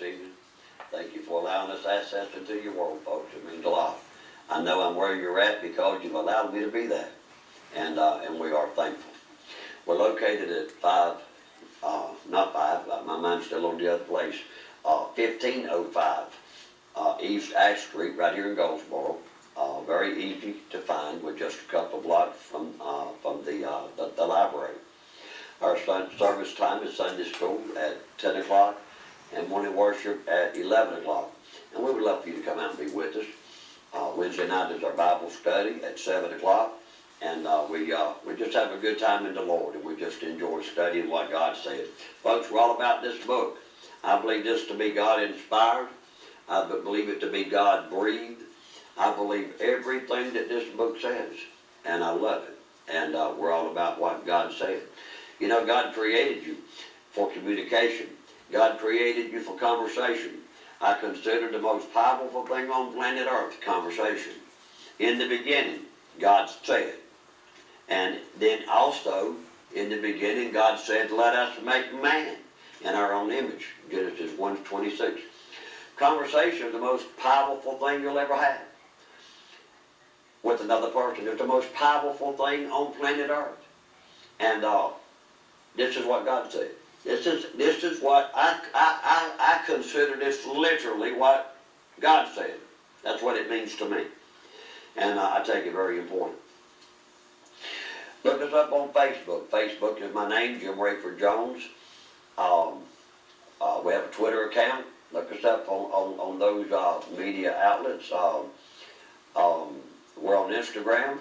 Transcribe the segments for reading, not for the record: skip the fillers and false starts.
evening. Thank you for allowing us access into your world, folks. It means a lot. I know I'm where you're at because you've allowed me to be there, and we are thankful. We're located at not 5, my mind's still on the other place, 1505 East Ash Street, right here in Goldsboro. Very easy to find. We're just a couple of blocks from the library. Our service time is Sunday school at 10 o'clock and morning worship at 11 o'clock. And we would love for you to come out and be with us. Wednesday night is our Bible study at 7 o'clock. And we just have a good time in the Lord, and we just enjoy studying what God said. Folks, we're all about this book. I believe this to be God-inspired. I believe it to be God-breathed. I believe everything that this book says, and I love it. And we're all about what God said. You know, God created you for communication. God created you for conversation. I consider the most powerful thing on planet Earth conversation. In the beginning, God said. And then also, in the beginning, God said, let us make man in our own image. Genesis 1:26. Conversation is the most powerful thing you'll ever have with another person. It's the most powerful thing on planet Earth. And this is what God said. This is what I consider this literally what God said. That's what it means to me. And I take it very important. Look us up on Facebook. Facebook is my name, Jim Rayford Jones. We have a Twitter account. Look us up on those media outlets. We're on Instagram.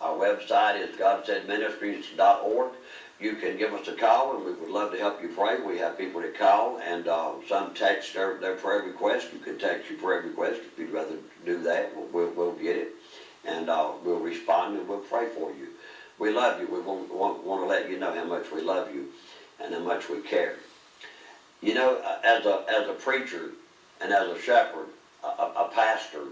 Our website is godsaidministries.org. You can give us a call, and we would love to help you pray. We have people that call, and some text their prayer request. You can text your prayer request if you'd rather do that. We'll get it, and we'll respond, and we'll pray for you. We love you. We want to let you know how much we love you and how much we care. You know, as a preacher and as a shepherd, a pastor,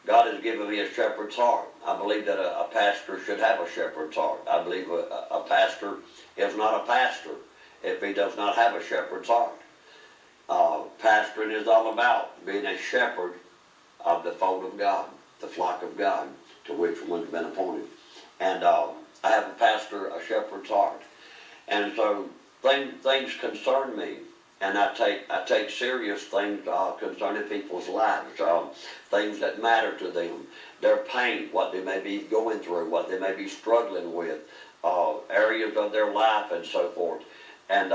God has given me a shepherd's heart. I believe that a pastor should have a shepherd's heart. I believe a pastor is not a pastor if he does not have a shepherd's heart. Pastoring is all about being a shepherd of the fold of God, the flock of God, to which one's been appointed. And I have a shepherd's heart. And so things concern me. And I take serious things concerning people's lives, things that matter to them, their pain, what they may be going through, what they may be struggling with, areas of their life, and so forth. And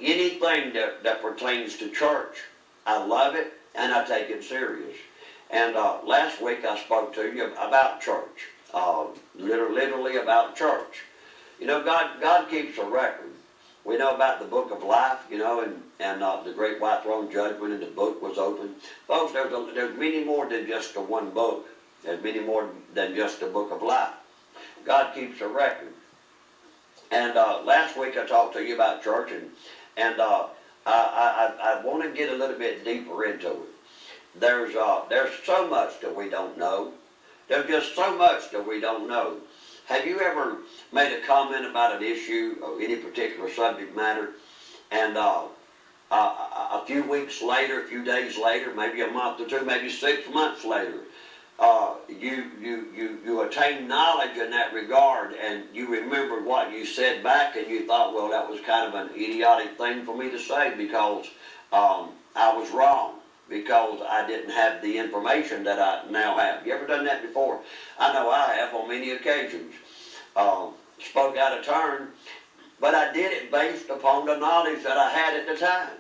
anything that pertains to church, I love it and I take it serious. And last week I spoke to you about church, literally about church. You know, God keeps a record. We know about the book of life, you know, and the great white throne judgment, and the book was opened. Folks, there's many more than just the one book. There's many more than just the book of life. God keeps a record. And last week I talked to you about church, and I want to get a little bit deeper into it. There's so much that we don't know. There's just so much that we don't know. Have you ever made a comment about an issue or any particular subject matter, and a few weeks later, a few days later, maybe a month or two, maybe 6 months later, you attain knowledge in that regard, and you remembered what you said back, and you thought, well, that was kind of an idiotic thing for me to say because I was wrong, because I didn't have the information that I now have. You ever done that before? I know I have on many occasions. Spoke out of turn, but I did it based upon the knowledge that I had at the time.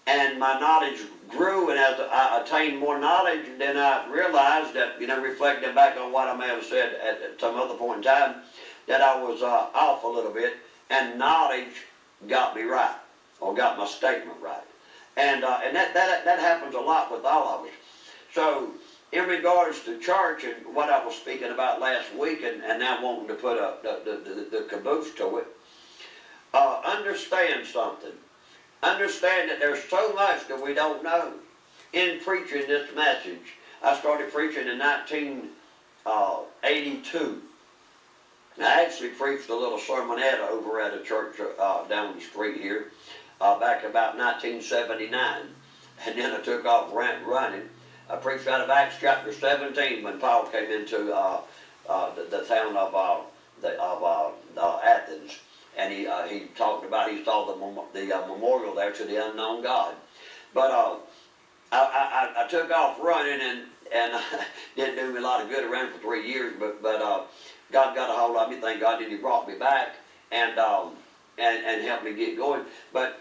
And my knowledge grew, and as I attained more knowledge, then I realized that, you know, reflecting back on what I may have said at some other point in time, that I was off a little bit, and knowledge got me right, or got my statement right. And that happens a lot with all of us. So in regards to church and what I was speaking about last week, and now wanting to put the caboose to it, understand something. Understand that there's so much that we don't know. In preaching this message, I started preaching in 1982. I actually preached a little sermonette over at a church down the street here. back about 1979. And then I took off running. I preached out of Acts chapter 17 when Paul came into the town of Athens. And he talked about, he saw the memorial there to the unknown God. But I took off running and didn't do me a lot of good. I ran for 3 years, but God got a hold of me. Thank God that He brought me back and helped me get going. But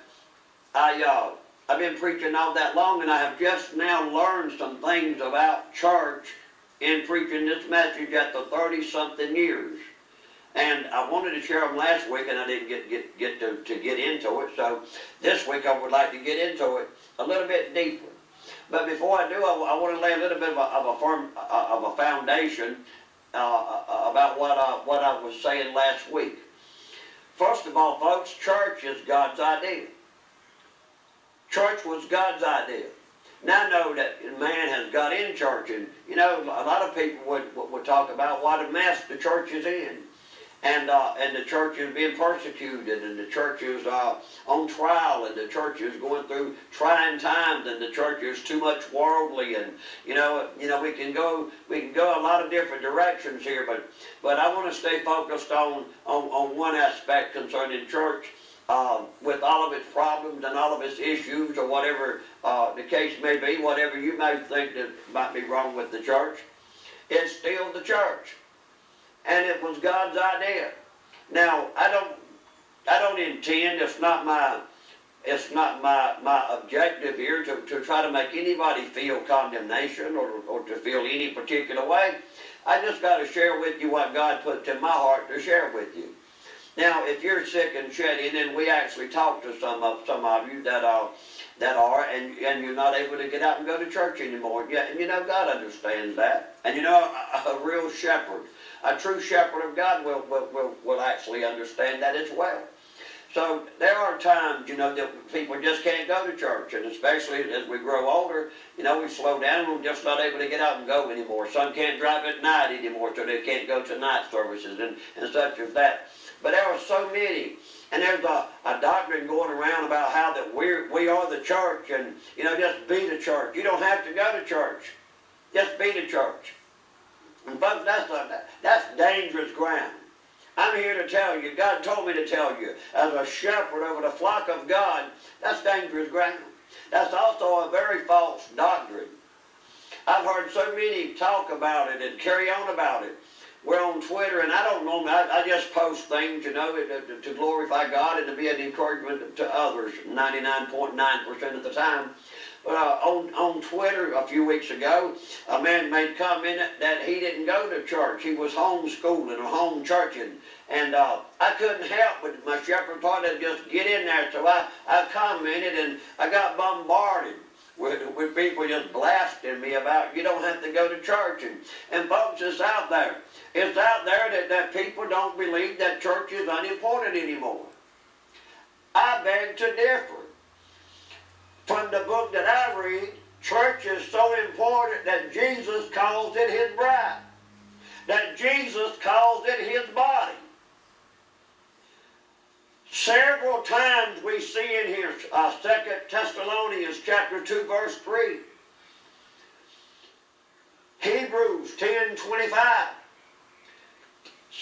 I've been preaching all that long, and I have just now learned some things about church in preaching this message after 30-something years. And I wanted to share them last week, and I didn't get to get into it. So this week I would like to get into it a little bit deeper. But before I do, I want to lay a little bit of a foundation about what I was saying last week. First of all, folks, church is God's idea. Church was God's idea. Now I know that man has got in church, and you know, a lot of people would talk about what a mess the church is in. And the church is being persecuted, and the church is on trial, and the church is going through trying times, and the church is too much worldly, and you know we can go a lot of different directions here, but I want to stay focused on one aspect concerning church, with all of its problems and all of its issues, or whatever the case may be, whatever you may think that might be wrong with the church. It's still the church. And it was God's idea. Now, I don't intend, it's not my objective here to try to make anybody feel condemnation or to feel any particular way. I just got to share with you what God put in my heart to share with you. Now, if you're sick and shed in, and we actually talked to some of you that are, and you're not able to get out and go to church anymore. Yeah, and you know, God understands that. And you know, a real shepherd, a true shepherd of God will actually understand that as well. So there are times, you know, that people just can't go to church, and especially as we grow older, you know, we slow down and we're just not able to get out and go anymore. Some can't drive at night anymore, so they can't go to night services and such as that. But there are so many, and there's a doctrine going around about how that we are the church, and you know, just be the church. You don't have to go to church, just be the church. And folks, that's dangerous ground. I'm here to tell you, God told me to tell you, as a shepherd over the flock of God, that's dangerous ground. That's also a very false doctrine. I've heard so many talk about it and carry on about it. We're on Twitter, and I don't know, I just post things, you know, to glorify God and to be an encouragement to others 99.9% of the time. But on Twitter a few weeks ago, a man made comment that he didn't go to church. He was homeschooling or home churching. And I couldn't help but my shepherd thought to just get in there. So I commented, and I got bombarded with people just blasting me about, you don't have to go to church. And folks, it's out there. It's out there that people don't believe that church is unimportant anymore. I beg to differ. From the book that I read, church is so important that Jesus calls it His bride. That Jesus calls it His body. Several times we see in here, 2 Thessalonians chapter 2, verse 3. Hebrews 10:25.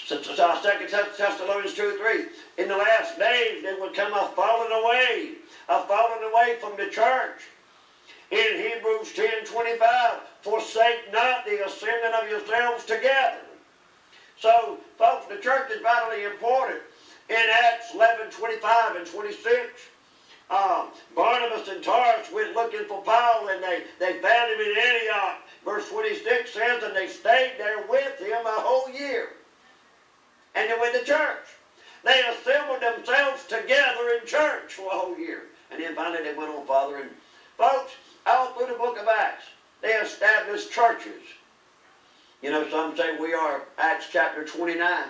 2 Thessalonians 2:3. In the last days there would come a falling away from the church. In Hebrews 10:25, forsake not the assembling of yourselves together. So, folks, the church is vitally important. In Acts 11:25 and 26, Barnabas and Tarsus went looking for Paul, and they found him in Antioch. Verse 26 says, and they stayed there with him a whole year. And they went to church. They assembled themselves together in church for a whole year. And then finally they went on farther. And folks, all through the book of Acts, they established churches. You know, some say we are Acts chapter 29.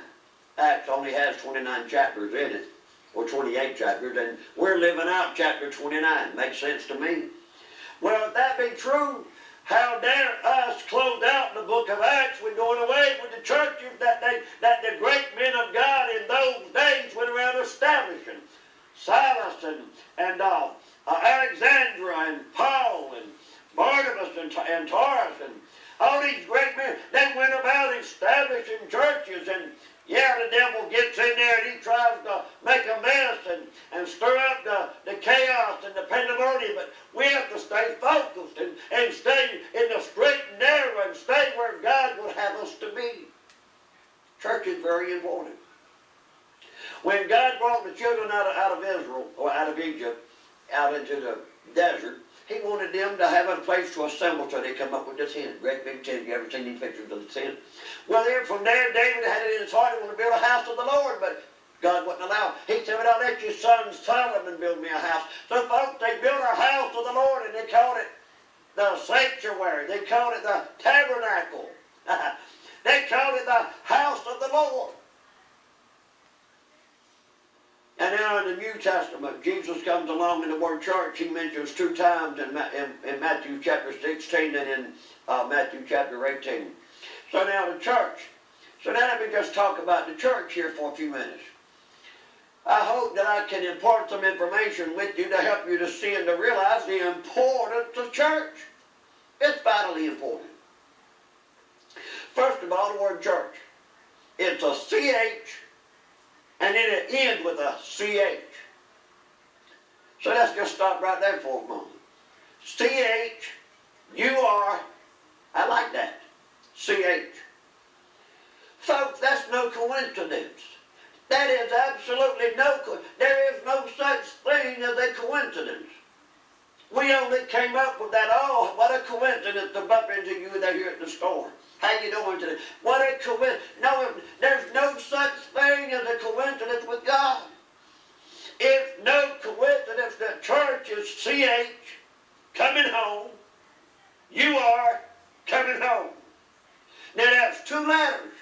Acts only has 29 chapters in it, or 28 chapters, and we're living out chapter 29. Makes sense to me. Well, if that be true, how dare us close out the book of Acts with doing away with the churches that the great men of God in those days went around establishing? Silas and Alexandra and Paul and Barnabas and Taurus and all these great men, they went about establishing churches, and yeah, the devil gets in there and he tries to make a mess and stir up the chaos and the pandemonium, but we have to stay focused and stay in the straight and narrow and stay where God would have us to be. Church is very important. When God brought the children out of Israel, or out of Egypt, out into the desert, He wanted them to have a place to assemble, so they come up with the tent. Great big tent. You ever seen these pictures of the tent? Well, then from there, David had it in his heart he wanted to build a house of the Lord, but God wouldn't allow it. He said, well, I'll let your son Solomon build me a house. So, folks, they built a house of the Lord, and they called it the sanctuary. They called it the tabernacle. They called it the house of the Lord. And now in the New Testament, Jesus comes along in the word church. He mentions 2 times in Matthew chapter 16 and in Matthew chapter 18. So now the church. So now let me just talk about the church here for a few minutes. I hope that I can impart some information with you to help you to see and to realize the importance of church. It's vitally important. First of all, the word church. It's a CH, and then it ends with a CH. So let's just stop right there for a moment. CH, UR, I like that. CH. Folks, that's no coincidence. That is absolutely there is no such thing as a coincidence. We only came up with that, oh, what a coincidence to bump into you there here at the store. How you doing today? What a coincidence. No, there's no such thing as a coincidence with God. It's no coincidence that church is CH, coming home. You are coming home. Now that's 2 letters.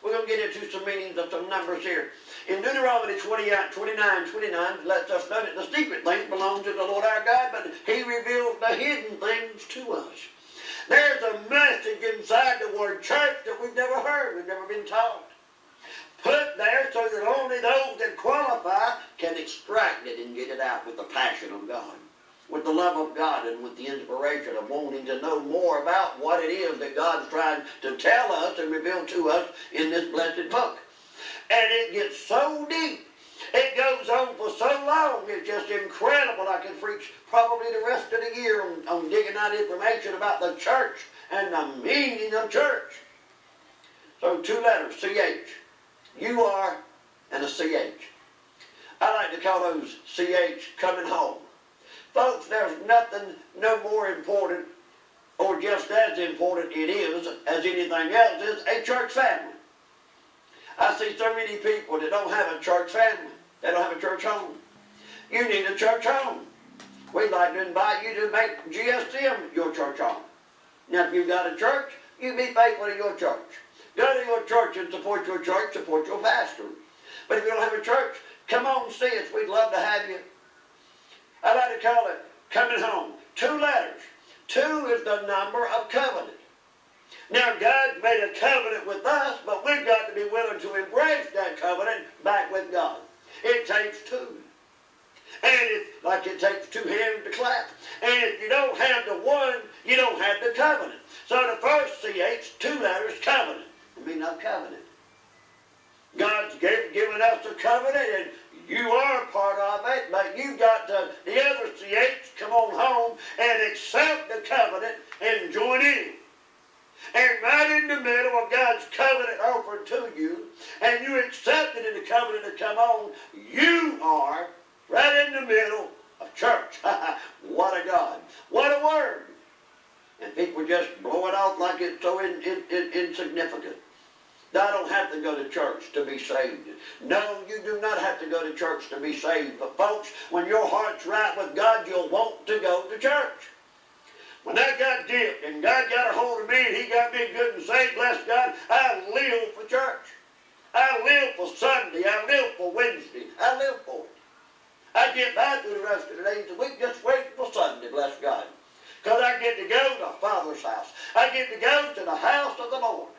We're going to get into some meanings of some numbers here. In Deuteronomy 29 lets us know that the secret things belong to the Lord our God, but He reveals the hidden things to us. There's a message inside the word church that we've never heard, we've never been taught. Put there so that only those that qualify can extract it and get it out with the passion of God, with the love of God, and with the inspiration of wanting to know more about what it is that God's trying to tell us and reveal to us in this blessed book. And it gets so deep. It goes on for so long. It's just incredible. I can preach probably the rest of the year on digging out information about the church and the meaning of church. So 2 letters, CH. UR and a CH. I like to call those CH coming home. Folks, there's nothing no more important or just as important it is as anything else is a church family. I see so many people that don't have a church family. They don't have a church home. You need a church home. We'd like to invite you to make GSM your church home. Now, if you've got a church, you be faithful to your church. Go to your church and support your church, support your pastor. But if you don't have a church, come on and see us. We'd love to have you. I like to call it coming home. 2 letters. 2 is the number of covenant. Now, God made a covenant with us, but we've got to be willing to embrace that covenant back with God. It takes 2. And it's like it takes 2 hands to clap. And if you don't have the one, you don't have the covenant. So the first CH, 2 letters, covenant. I mean, not covenant. God's given us a covenant, and you are part of it, but you've got to, the other CH, come on home and accept the covenant and join in. And right in the middle of God's covenant offered to you, and you accepted in the covenant to come on, you are right in the middle of church. What a God. What a word. And people just blow it off like it's so insignificant. I don't have to go to church to be saved. No, you do not have to go to church to be saved. But folks, when your heart's right with God, you'll want to go to church. When that got dipped and God got a hold of me and He got me good and saved, bless God, I live for church. I live for Sunday. I live for Wednesday. I live for it. I get by through the rest of the days of the week just waiting for Sunday, bless God. Because I get to go to Father's house. I get to go to the house of the Lord.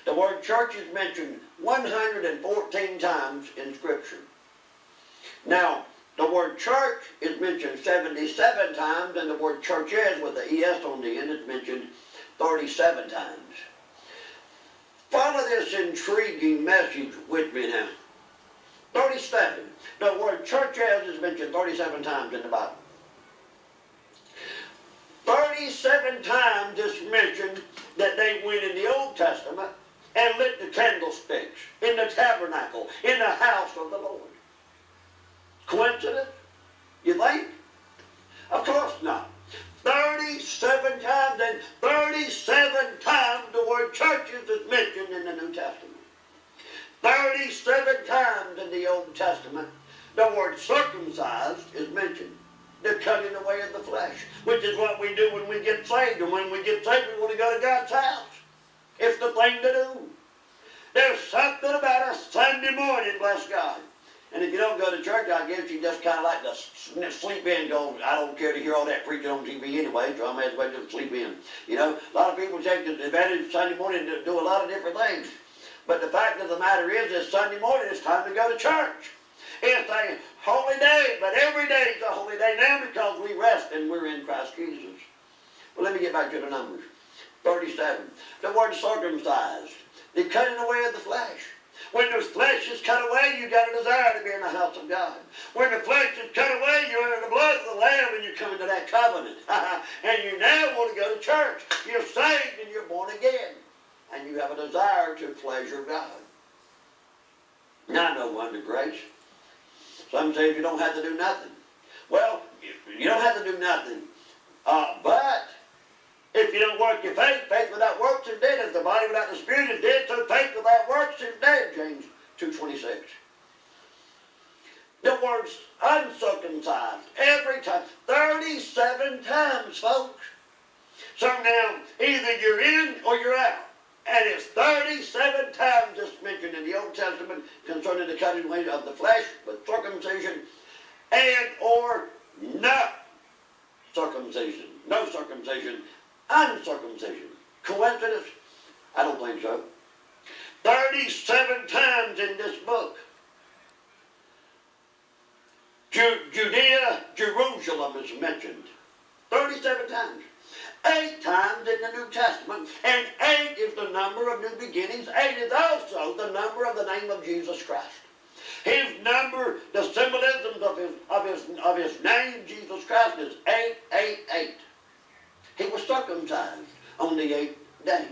The word church is mentioned 114 times in Scripture. Now, the word church is mentioned 77 times, and the word churches with the ES on the end is mentioned 37 times. Follow this intriguing message with me now. 37. The word churches is mentioned 37 times in the Bible. 37 times it's mentioned that they went in the Old Testament and lit the candlesticks in the tabernacle, in the house of the Lord. Coincidence? You think? Of course not. 37 times, and 37 times the word churches is mentioned in the New Testament. 37 times in the Old Testament the word circumcised is mentioned. The cutting away of the flesh, which is what we do when we get saved. And when we get saved, we want to go to God's house. It's the thing to do. There's something about a Sunday morning, bless God. And if you don't go to church, I guess you just kind of like to sleep in, go, I don't care to hear all that preaching on TV anyway, so I may as well just sleep in. You know, a lot of people take the advantage of Sunday morning to do a lot of different things. But the fact of the matter is Sunday morning, it's time to go to church. It's a holy day, but every day is a holy day now because we rest and we're in Christ Jesus. Well, let me get back to the numbers. 37. The word circumcised, the cutting away of the flesh. When the flesh is cut away, you got a desire to be in the house of God. When the flesh is cut away, you're in the blood of the Lamb and you come into that covenant. And you now want to go to church. You're saved and you're born again. And you have a desire to pleasure God. Now, no wonder grace. Some say you don't have to do nothing. Well, you don't have to do nothing. But if you don't work your faith, faith without works is dead. As the body without the spirit is dead, so faith without works is dead, James 2:26. The word's uncircumcised every time. 37 times, folks. So now, either you're in or you're out. And it's 37 times it's mentioned in the Old Testament concerning the cutting away of the flesh with circumcision and or not circumcision. No circumcision, uncircumcision. Coincidence? I don't think so. 37 times in this book. Judea, Jerusalem is mentioned. 37 times. 8 times in the New Testament, and 8 is the number of new beginnings. 8 is also the number of the name of Jesus Christ. His number, the symbolism of his name, Jesus Christ, is 888. He was circumcised on the 8th day.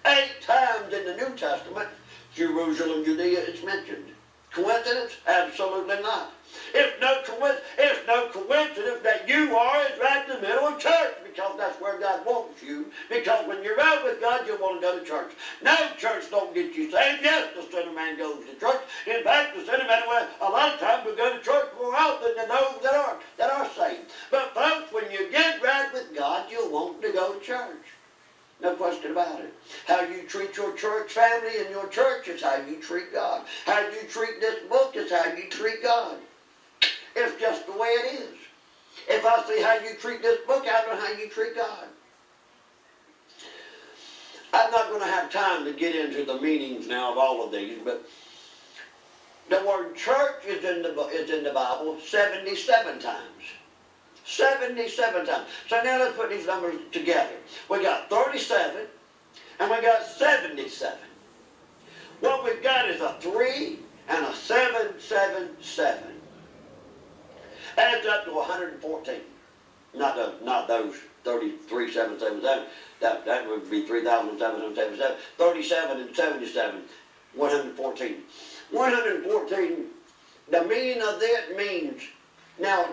8 times in the New Testament, Jerusalem, Judea is mentioned. Coincidence? Absolutely not. It's no coincidence that you are right in the middle of church, because that's where God wants you. Because when you're out with God, you want to go to church. No, church don't get you saved. Yes, the sinner man goes to church. In fact, the sinner man, well, a lot of times we go to church more often than those that are saved. But folks, when you get right with God, you'll want to go to church. No question about it. How you treat your church family and your church is how you treat God. How you treat this book is how you treat God. It's just the way it is. If I see how you treat this book, I know how you treat God. I'm not going to have time to get into the meanings now of all of these, but the word church is in the Bible 77 times. 77 times. So now let's put these numbers together. We got 37 and we got 77. What we've got is a 3 and a 777. Adds up to 114. Not those 33,777. That would be 3,777. 37 and 77. 114. 114. The meaning of that means. Now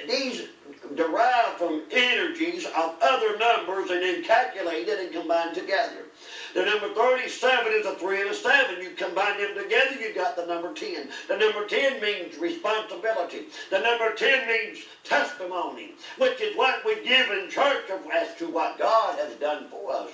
these derive from energies of other numbers and then calculated and combined together. The number 37 is a 3 and a 7. You combine them together, you got the number 10. The number 10 means responsibility. The number 10 means testimony, which is what we give in church as to what God has done for us.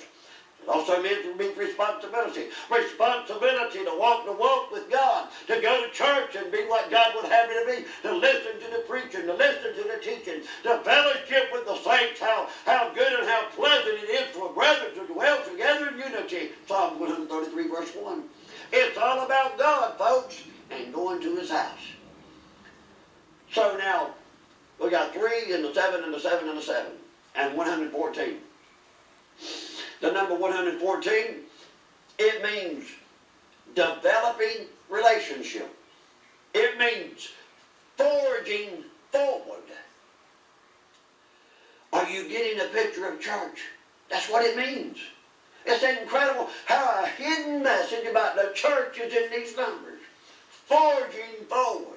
It also means responsibility. Responsibility to walk the walk with God, to go to church and be what God would have you to be, to listen to the preaching, to listen to the teaching, to fellowship with the saints, how good and how pleasant it is for brethren to dwell together in unity. Psalm 133 verse 1. It's all about God, folks, and going to his house. So now, we got 3 and the 7 and the 7 and the 7, and 114. The number 114, it means developing relationship. It means forging forward. Are you getting a picture of church? That's what it means. It's incredible how a hidden message about the church is in these numbers. Forging forward.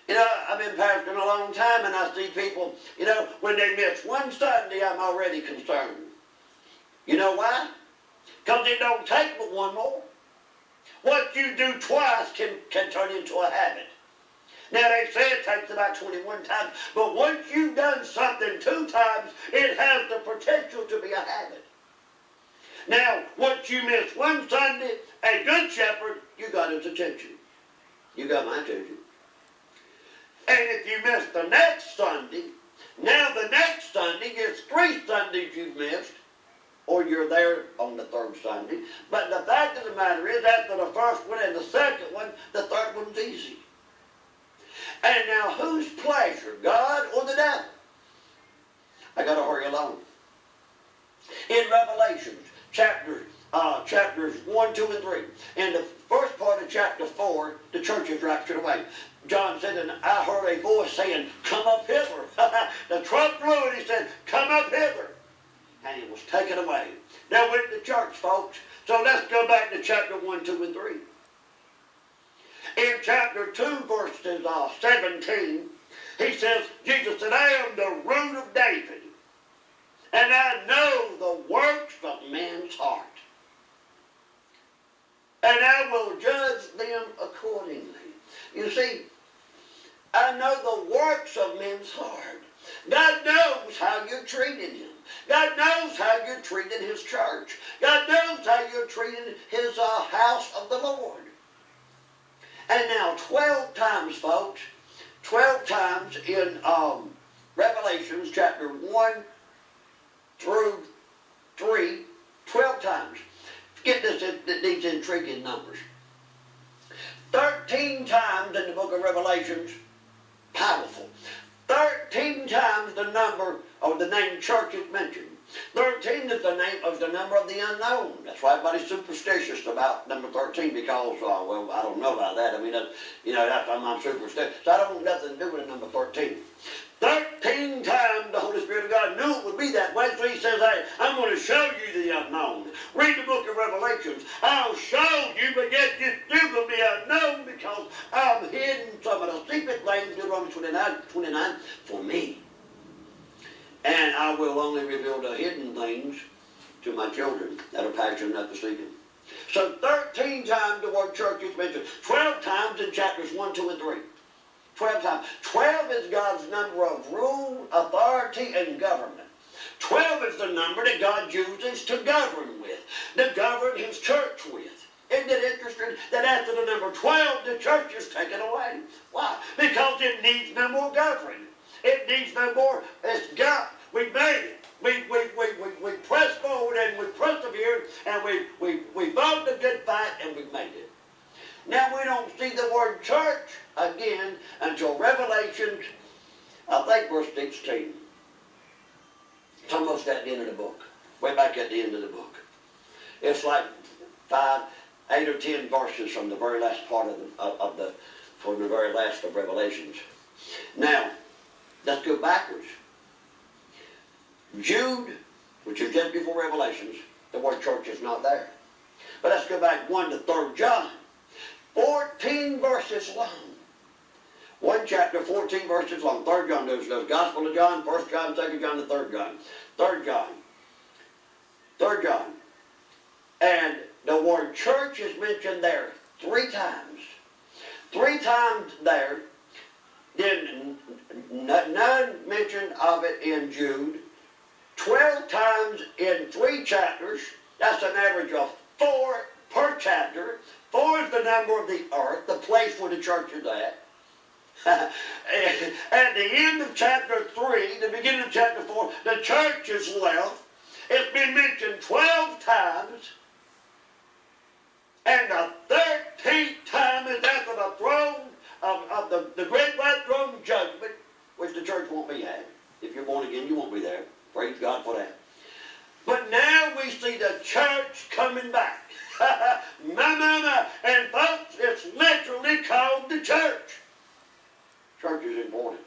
You know, I've been pastoring a long time, and I see people, you know, when they miss one Sunday, I'm already concerned. You know why? Because it don't take but one more. What you do twice can turn into a habit. Now, they say it takes about 21 times, but once you've done something 2 times, it has the potential to be a habit. Now, once you miss one Sunday, a good shepherd, you got his attention. You got my attention. And if you miss the next Sunday, now the next Sunday gets 3 Sundays you've missed, or you're there on the 3rd Sunday. But the fact of the matter is, after the first one and the second one, the third one's easy. And now, whose pleasure, God or the devil? I got to hurry along. In Revelations, chapters 1, 2, and 3, in the first part of chapter 4, the church is raptured away. John said, and I heard a voice saying, come up hither. The trump blew, and he said, come up hither. And he was taken away. Now went to church, folks. So let's go back to chapter 1, 2, and 3. In chapter 2, verses 17, he says, Jesus said, I am the root of David, and I know the works of men's heart, and I will judge them accordingly. You see, I know the works of men's heart. God knows how you're treating him. God knows how you're treating his church. God knows how you're treating his house of the Lord. And now 12 times, folks, 12 times in Revelations chapter 1 through 3, 12 times. Get these intriguing numbers. 13 times in the book of Revelations, powerful. 13 times the number of the name church is mentioned. 13 is the name of the number of the unknown. That's why everybody's superstitious about number 13 because, well, I don't know about that. I mean, I'm superstitious. So I don't want nothing to do with number 13. 13 times the Holy Spirit of God knew it would be that way, so he says, hey, I'm going to show you the unknown. Read the book of Revelations. I'll show you, but yet you still going to be unknown because I've hidden some of the secret things, Deuteronomy 29, for me. And I will only reveal the hidden things to my children that are passionate enough to seek him. So 13 times the word church is mentioned. 12 times in chapters 1, 2, and 3. 12 times. 12 is God's number of rule, authority, and government. 12 is the number that God uses to govern with, to govern his church with. Isn't it interesting that after the number 12, the church is taken away? Why? Because it needs no more governing. It needs no more. It's God. We made it. We pressed forward and we persevered and we fought the good fight and we made it. Now we don't see the word church again until Revelation, I think verse 16. It's almost at the end of the book. Way back at the end of the book. It's like 8 or 10 verses from the very last part from the very last of Revelations. Now, let's go backwards. Jude, which is just before Revelations, the word church is not there. But let's go back 1 to 3 John. 14 verses long. 1 chapter, 14 verses long. 3 John, there's Gospel of John, 1 John, 2 John, and 3 John. 3 John. 3 John. And the word church is mentioned there 3 times. 3 times there. Then none mention of it in Jude. 12 times in 3 chapters. That's an average of 4 per chapter. 4 is the number of the earth, the place where the church is at. At the end of chapter 3, the beginning of chapter 4, the church is left. It's been mentioned 12 times. And the 13th time is after the throne of the great white throne judgment, which the church won't be at. If you're born again, you won't be there. Praise God for that. But now we see the church coming back. My. And folks, it's literally called the church. Church is important.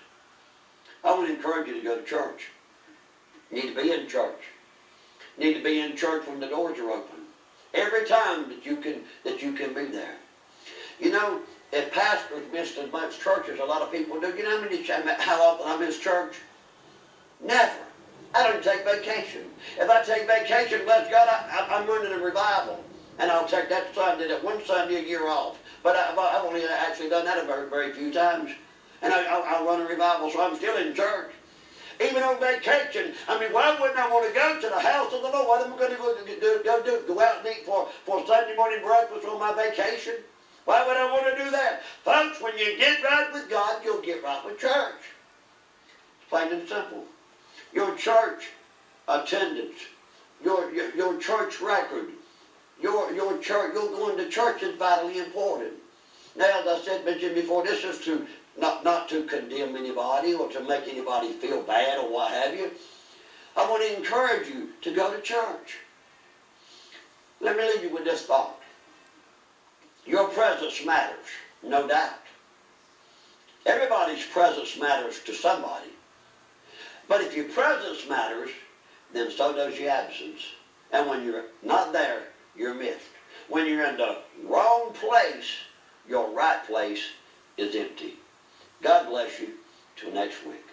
I want to encourage you to go to church. You need to be in church. You need to be in church when the doors are open. Every time that you can be there. You know, if pastors miss as much church as a lot of people do, you know how often I miss church? Never. I don't take vacation. If I take vacation, bless God, I'm running a revival. And I'll take that Sunday, that one Sunday a year off. But I've only actually done that a very, very few times. And I'll run a revival, so I'm still in church. Even on vacation, I mean, why wouldn't I want to go to the house of the Lord? What am I going to go out and eat for Sunday morning breakfast on my vacation? Why would I want to do that? Folks, when you get right with God, you'll get right with church. It's plain and simple. Your church attendance, your church record, your church, you're going to church is vitally important. Now, as I mentioned before, this is to not to condemn anybody or to make anybody feel bad or what have you. I want to encourage you to go to church. Let me leave you with this thought. Your presence matters, no doubt. Everybody's presence matters to somebody. But if your presence matters, then so does your absence. And when you're not there, you're missed. When you're in the wrong place, your right place is empty. God bless you. Till next week.